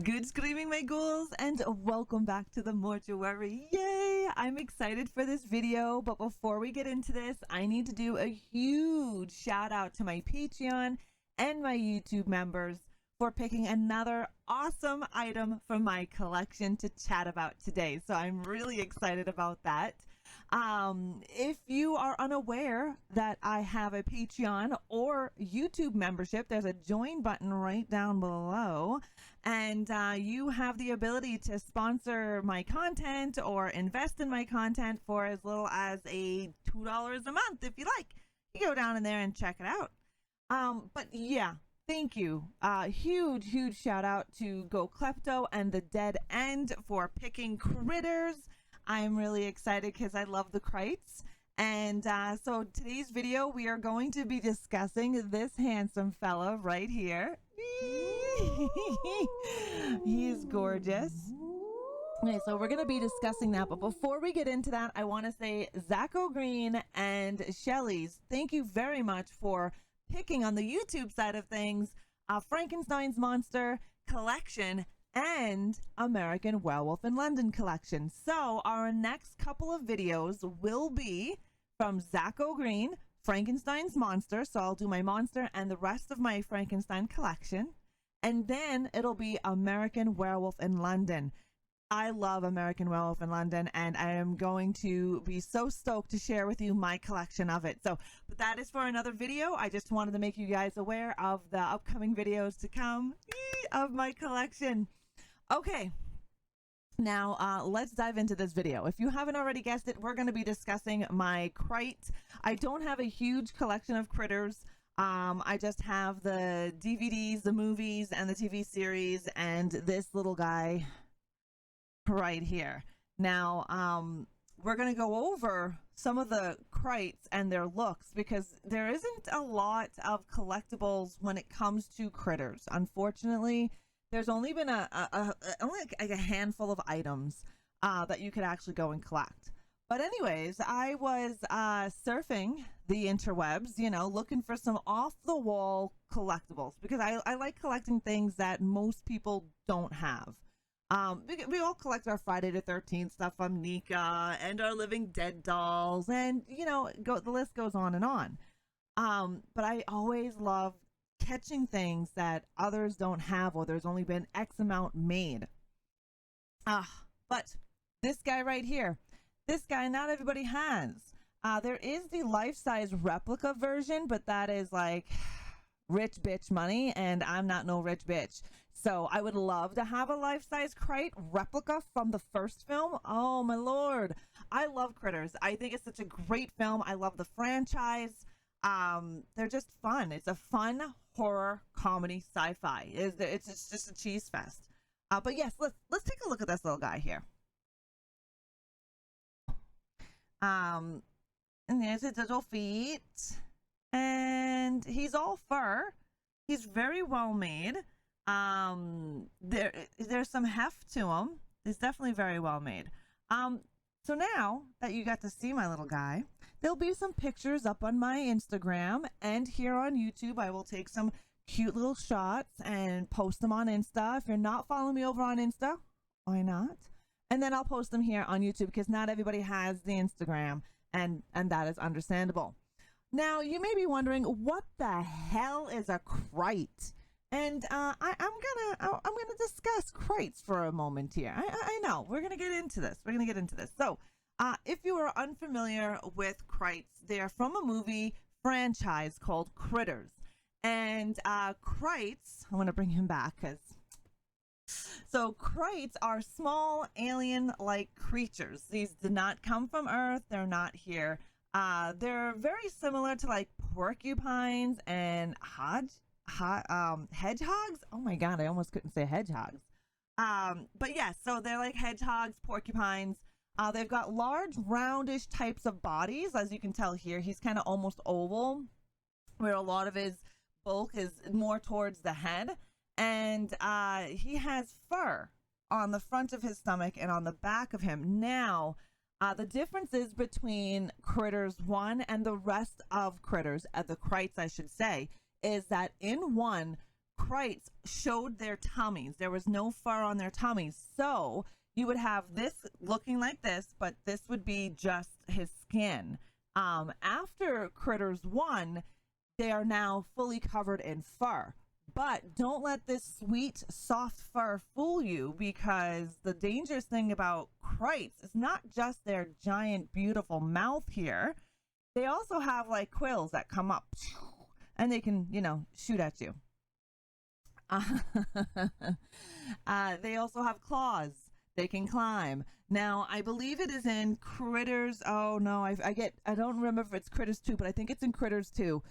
Good screaming, my ghouls, and welcome back to the mortuary. Yay! I'm excited for this video, but before we get into this, I need to do a huge shout out to my Patreon and my YouTube members for picking another awesome item from my collection to chat about today. So I'm really excited about that. If you are unaware that I have a Patreon or YouTube membership, there's a join button right down below, and you have the ability to sponsor my content or invest in my content for as little as a $2 a month if you like. You go down in there and check it out. But yeah, thank you. Huge shout out to Go Klepto and the Dead End for picking critters. I'm really excited because I love the Krites. And so today's video, we are going to be discussing this handsome fella right here. He is gorgeous. Okay, so we're going to be discussing that. But before we get into that, I want to say Zacho Green and Shelly's, thank you very much for picking on the YouTube side of things, Frankenstein's Monster Collection and American Werewolf in London collection. So our next couple of videos will be from Zacho Green, Frankenstein's Monster. So I'll do my monster and the rest of my Frankenstein collection. And then it'll be American Werewolf in London. I love American Werewolf in London, and I am going to be so stoked to share with you my collection of it. So, but that is for another video. I just wanted to make you guys aware of the upcoming videos to come of my collection. Okay, now let's dive into this video. If you haven't already guessed it, we're going to be discussing my Krite. I don't have a huge collection of critters. I just have the DVDs, the movies, and the TV series, and this little guy right here. Now, we're going to go over some of the Krites and their looks because there isn't a lot of collectibles when it comes to critters. Unfortunately, there's only been only like a handful of items that you could actually go and collect. But anyways, I was surfing the interwebs, you know, looking for some off-the-wall collectibles because I like collecting things that most people don't have. We all collect our Friday the 13th stuff from Nika and our Living Dead dolls, and you know, the list goes on and on. But I always love catching things that others don't have, or there's only been X amount made. But this guy right here, this guy not everybody has. There is the life-size replica version, but that is like rich bitch money, and I'm not no rich bitch. So I would love to have a life-size Krite replica from the first film. Oh my lord, I love Critters. I think it's such a great film. I love the franchise. They're just fun. It's a fun horror comedy sci-fi. It's just a cheese fest. But yes, let's take a look at this little guy here. And there's his little feet, and he's all fur. He's very well made. There's some heft to him. It's definitely very well made. So now that you got to see my little guy, there'll be some pictures up on my Instagram, and here on YouTube I will take some cute little shots and post them on Insta. If you're not following me over on Insta, why not? And then I'll post them here on YouTube because not everybody has the Instagram, and that is understandable. Now you may be wondering, what the hell is a Krite? And I'm gonna discuss Krites for a moment here. I know we're gonna get into this. So, if you are unfamiliar with Krites, they are from a movie franchise called Critters. And Krites, I want to bring him back so Krites are small alien-like creatures. These did not come from Earth. They're not here. They're very similar to like porcupines and hedgehogs. Oh my god, I almost couldn't say hedgehogs. But yes, so they're like hedgehogs, porcupines. They've got large roundish types of bodies. As you can tell here, he's kind of almost oval, where a lot of his bulk is more towards the head. And he has fur on the front of his stomach and on the back of him. Now, the differences between Critters 1 and the rest of Critters, the Krites I should say, is that in 1, Krites showed their tummies. There was no fur on their tummies. So you would have this looking like this, but this would be just his skin. After Critters 1, they are now fully covered in fur. But don't let this sweet, soft fur fool you, because the dangerous thing about Krites is not just their giant, beautiful mouth here. They also have like quills that come up and they can, shoot at you. They also have claws. They can climb. Now, I believe it is in Critters. Oh no, I don't remember if it's Critters 2, but I think it's in Critters 2.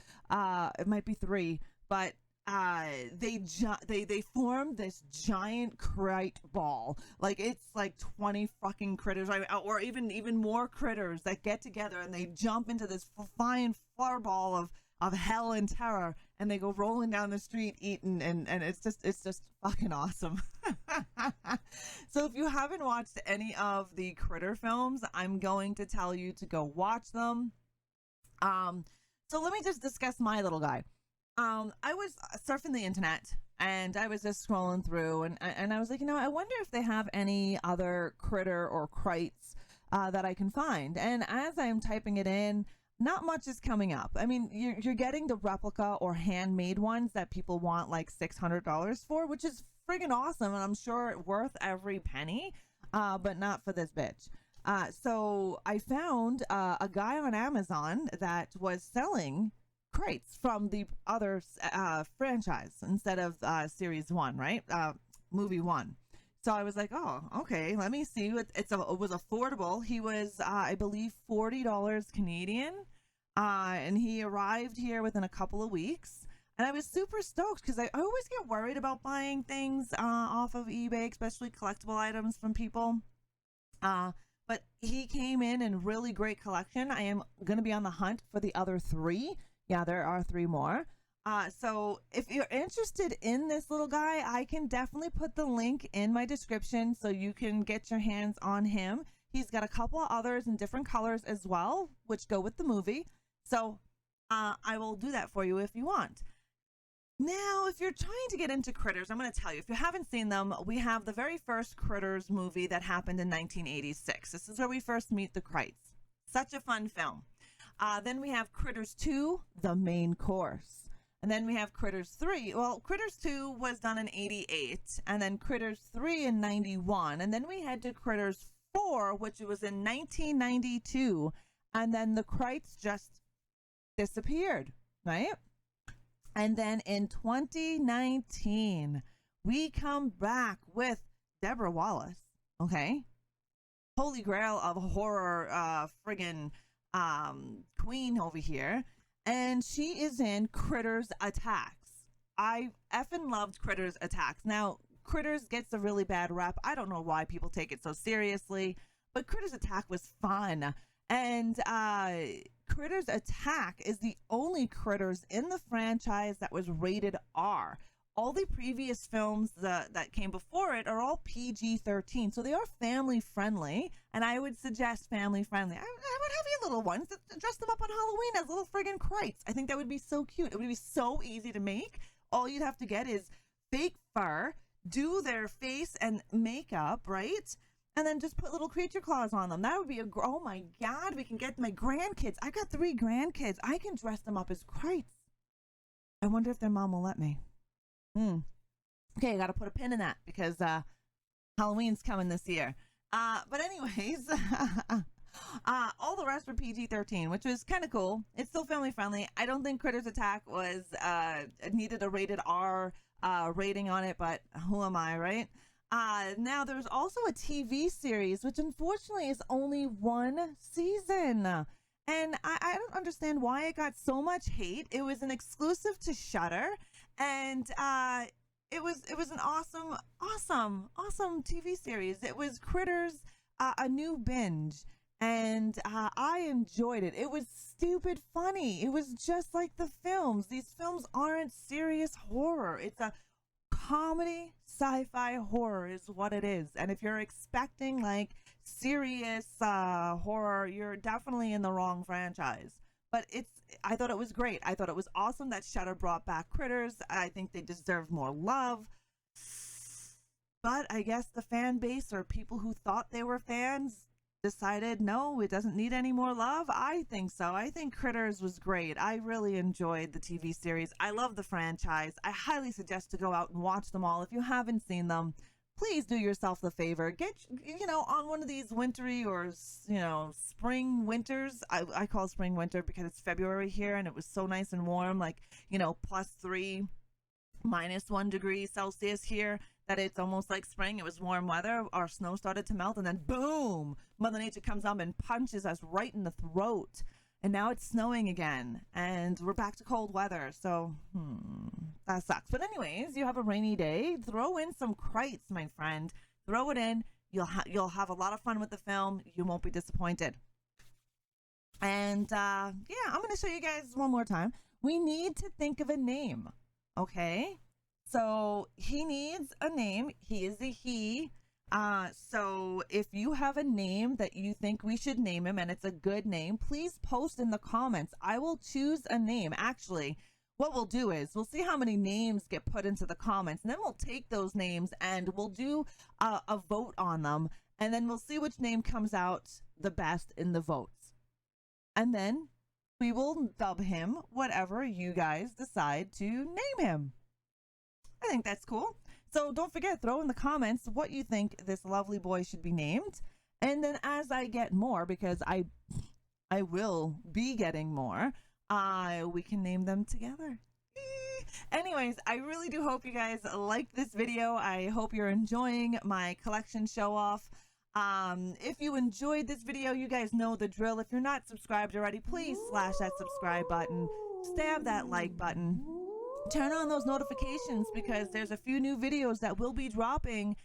It might be 3, but they form this giant Krite ball. Like, it's like 20 fucking critters, or even more critters that get together and they jump into this flying fireball of hell and terror, and they go rolling down the street eating, and it's just fucking awesome. So if you haven't watched any of the Critter films, I'm going to tell you to go watch them. So let me just discuss my little guy. I was surfing the internet and I was just scrolling through, and I was like, I wonder if they have any other critter or Krites that I can find. And as I'm typing it in, not much is coming up. I mean, you're getting the replica or handmade ones that people want like $600 for, which is friggin' awesome, and I'm sure worth every penny, but not for this bitch. So I found a guy on Amazon that was selling Krites from the other franchise instead of series 1, right? Movie 1. So I was like, oh, okay, let me see. It was affordable. He was, I believe, $40 Canadian, and he arrived here within a couple of weeks. And I was super stoked because I always get worried about buying things off of eBay, especially collectible items from people. But he came in really great collection. I am going to be on the hunt for the other 3. Yeah, there are 3 more. So if you're interested in this little guy, I can definitely put the link in my description so you can get your hands on him. He's got a couple of others in different colors as well, which go with the movie. So I will do that for you if you want. Now, if you're trying to get into Critters, I'm going to tell you, if you haven't seen them, we have the very first Critters movie that happened in 1986. This is where we first meet the Krites. Such a fun film. Then we have Critters 2, the main course. And then we have Critters 3. Well, Critters 2 was done in 88, and then Critters 3 in 91. And then we head to Critters 4, which was in 1992. And then the Krites just disappeared, right? And then in 2019, we come back with Deborah Wallace, okay? Holy grail of horror friggin' queen over here. And she is in Critters Attacks. I effing loved Critters Attacks. Now, Critters gets a really bad rap. I don't know why people take it so seriously, but Critters Attack was fun. And Critters Attack is the only Critters in the franchise that was rated R. All the previous films that came before it are all PG-13, so they are family friendly, and I would suggest family friendly. I would have your little ones, dress them up on Halloween as little friggin' Krites. I think that would be so cute. It would be so easy to make. All you'd have to get is fake fur, do their face and makeup, right? And then just put little creature claws on them. That would be oh my God, we can get my grandkids. I got 3 grandkids. I can dress them up as Krites. I wonder if their mom will let me. Okay, I got to put a pin in that because Halloween's coming this year. But anyways, all the rest were PG-13, which was kind of cool. It's still family friendly. I don't think Critters Attack was needed a rated R rating on it, but who am I, right? Now there's also a TV series, which unfortunately is only 1 season. And I don't understand why it got so much hate. It was an exclusive to Shudder, and it was an awesome TV series. It was Critters, a new binge, and I enjoyed it. It was stupid funny. It was just like the films. These films aren't serious horror. It's a comedy sci-fi horror is what it is. And if you're expecting like serious horror, you're definitely in the wrong franchise. but I thought it was great. I thought it was awesome that Shudder brought back Critters. I think they deserve more love. But I guess the fan base, or people who thought they were fans, decided no, it doesn't need any more love. I think so. I think Critters was great. I really enjoyed the TV series. I love the franchise. I highly suggest to go out and watch them all. If you haven't seen them, please do yourself the favor. Get, on one of these wintry or, spring winters. I call spring winter because it's February here and it was so nice and warm, like, +3, -1 degree Celsius here, that it's almost like spring. It was warm weather. Our snow started to melt, and then boom, Mother Nature comes up and punches us right in the throat. And now it's snowing again, and we're back to cold weather. So that sucks. But anyways, you have a rainy day. Throw in some Krites, my friend. Throw it in. You'll have a lot of fun with the film. You won't be disappointed. And I'm going to show you guys one more time. We need to think of a name. Okay, so he needs a name. He is a he. So if you have a name that you think we should name him and it's a good name, please post in the comments. I will choose a name. Actually, what we'll do is we'll see how many names get put into the comments, and then we'll take those names and we'll do a vote on them, and then we'll see which name comes out the best in the votes. And then we will dub him whatever you guys decide to name him. I think that's cool. So don't forget, throw in the comments what you think this lovely boy should be named. And then as I get more, because I will be getting more, we can name them together. Anyways, I really do hope you guys liked this video. I hope you're enjoying my collection show off. If you enjoyed this video, you guys know the drill. If you're not subscribed already, please slash that subscribe button, stab that like button, turn on those notifications, because there's a few new videos that will be dropping.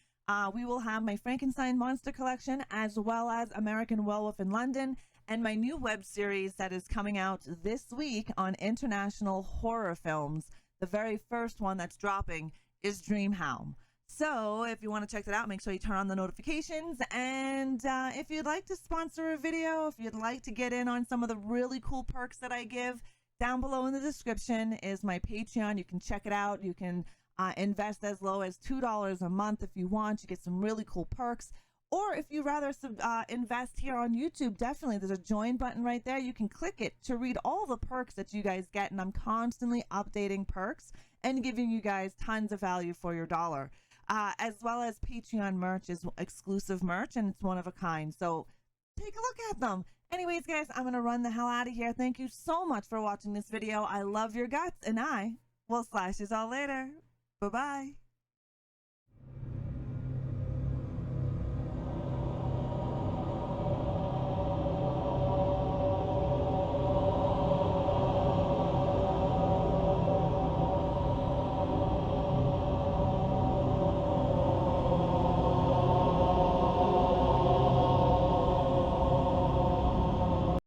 We will have my Frankenstein monster collection, as well as American Werewolf in London, and my new web series that is coming out this week on international horror films. The very first one that's dropping is Dreamhound. So if you want to check that out, make sure you turn on the notifications. And if you'd like to sponsor a video, if you'd like to get in on some of the really cool perks that I give, down below in the description is my Patreon. You can check it out. You can invest as low as $2 a month if you want. You get some really cool perks. Or if you rather invest here on YouTube, definitely there's a join button right there. You can click it to read all the perks that you guys get. And I'm constantly updating perks and giving you guys tons of value for your dollar. As well as Patreon merch is exclusive merch, and it's one of a kind. So take a look at them. Anyways, guys, I'm going to run the hell out of here. Thank you so much for watching this video. I love your guts, and I will slash you all later. Bye-bye.